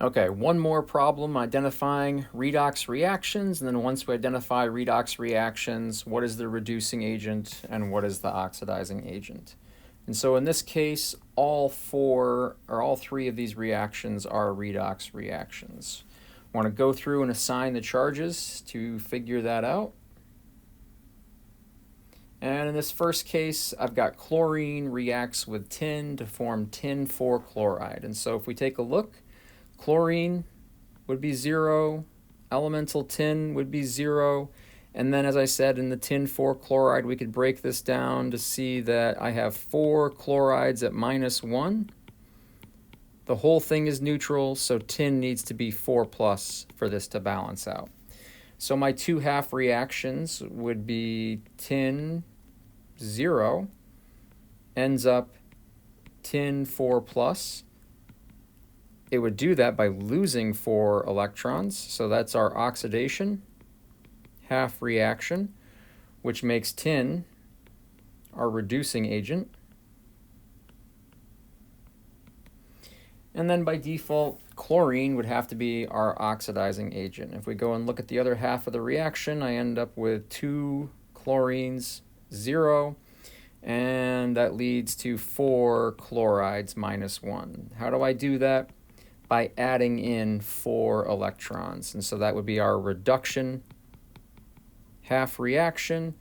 Okay, one more problem identifying redox reactions, and then once we identify redox reactions, what is the reducing agent and what is the oxidizing agent? And so in this case, all three of these reactions are redox reactions. I want to go through and assign the charges to figure that out. And in this first case, I've got chlorine reacts with tin to form tin 4-chloride. And so if we take a look, chlorine would be 0, elemental tin would be 0, and then as I said in the tin 4-chloride, we could break this down to see that I have 4 chlorides at -1. The whole thing is neutral, so tin needs to be 4+ for this to balance out. So my two half reactions would be tin 0 ends up tin 4+. It would do that by losing 4 electrons, so that's our oxidation half reaction, which makes tin our reducing agent. And then by default, chlorine would have to be our oxidizing agent. If we go and look at the other half of the reaction, I end up with 2 chlorines, 0, and that leads to 4 chlorides -1. How do I do that? By adding in 4 electrons. And so that would be our reduction half reaction,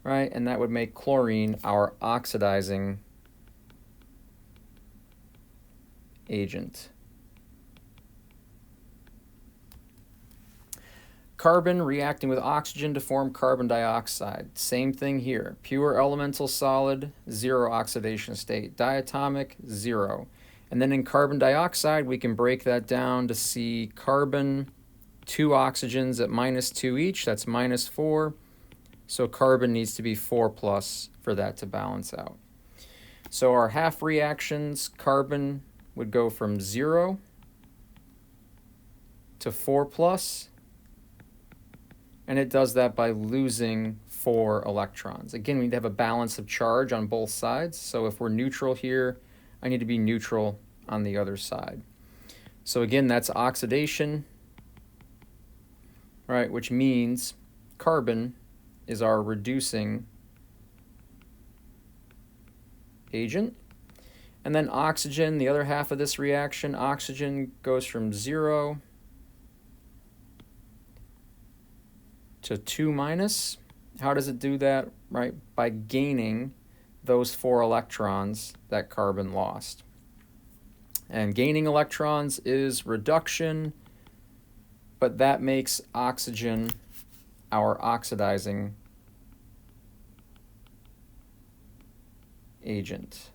right? And that would make chlorine our oxidizing agent. Carbon reacting with oxygen to form carbon dioxide. Same thing here. Pure elemental solid, 0 oxidation state. Diatomic, 0. And then in carbon dioxide, we can break that down to see carbon, 2 oxygens at -2 each. That's -4. So carbon needs to be 4+ for that to balance out. So our half reactions, carbon would go from 0 to 4+. And it does that by losing 4 electrons. Again, we need to have a balance of charge on both sides. So if we're neutral here, I need to be neutral on the other side. So again, that's oxidation, right, which means carbon is our reducing agent. And then oxygen, the other half of this reaction, oxygen goes from 0 to 2-. How does it do that? Right, by gaining those 4 electrons that carbon lost. And gaining electrons is reduction, but that makes oxygen our oxidizing agent.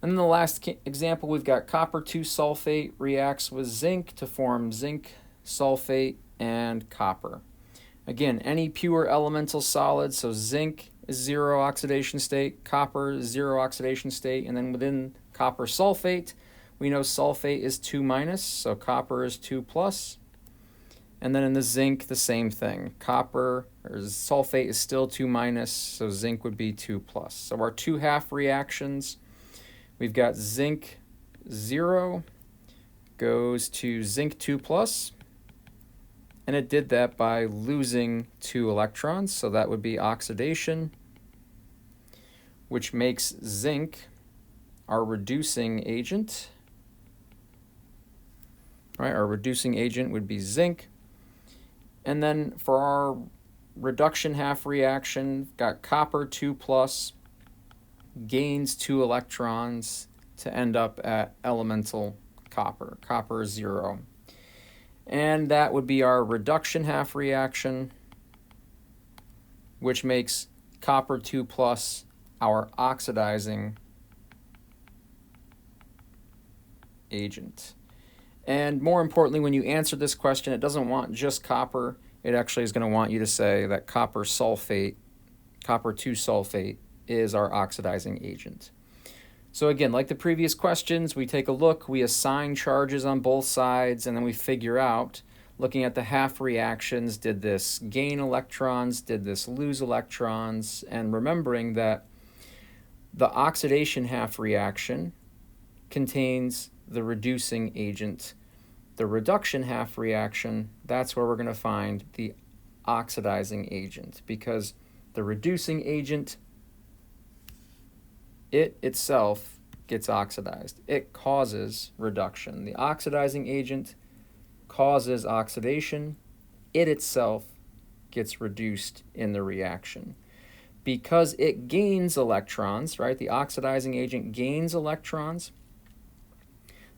And then the last example, we've got copper 2 sulfate reacts with zinc to form zinc sulfate and copper. Again, any pure elemental solid, so zinc is 0 oxidation state, copper is 0 oxidation state, and then within copper sulfate, we know sulfate is 2-, so copper is 2+. And then in the zinc, the same thing. Copper or sulfate is still 2-, so zinc would be 2+. So our two half reactions, we've got zinc 0 goes to zinc 2+. And it did that by losing 2 electrons, so that would be oxidation, which makes zinc our reducing agent. Right, our reducing agent would be zinc. And then for our reduction half reaction, got copper 2+, gains 2 electrons to end up at elemental copper, copper 0. And that would be our reduction half reaction, which makes copper 2+ our oxidizing agent. And more importantly, when you answer this question, it doesn't want just copper. It actually is going to want you to say that copper 2 sulfate, is our oxidizing agent. So again, like the previous questions, we take a look, we assign charges on both sides, and then we figure out, looking at the half reactions, did this gain electrons, did this lose electrons, and remembering that the oxidation half reaction contains the reducing agent. The reduction half reaction, that's where we're going to find the oxidizing agent, because the reducing agent, it itself gets oxidized. It causes reduction. The oxidizing agent causes oxidation. It itself gets reduced in the reaction. Because it gains electrons, right? The oxidizing agent gains electrons.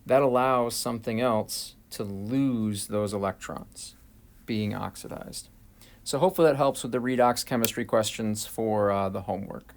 That allows something else to lose those electrons being oxidized. So hopefully that helps with the redox chemistry questions for the homework.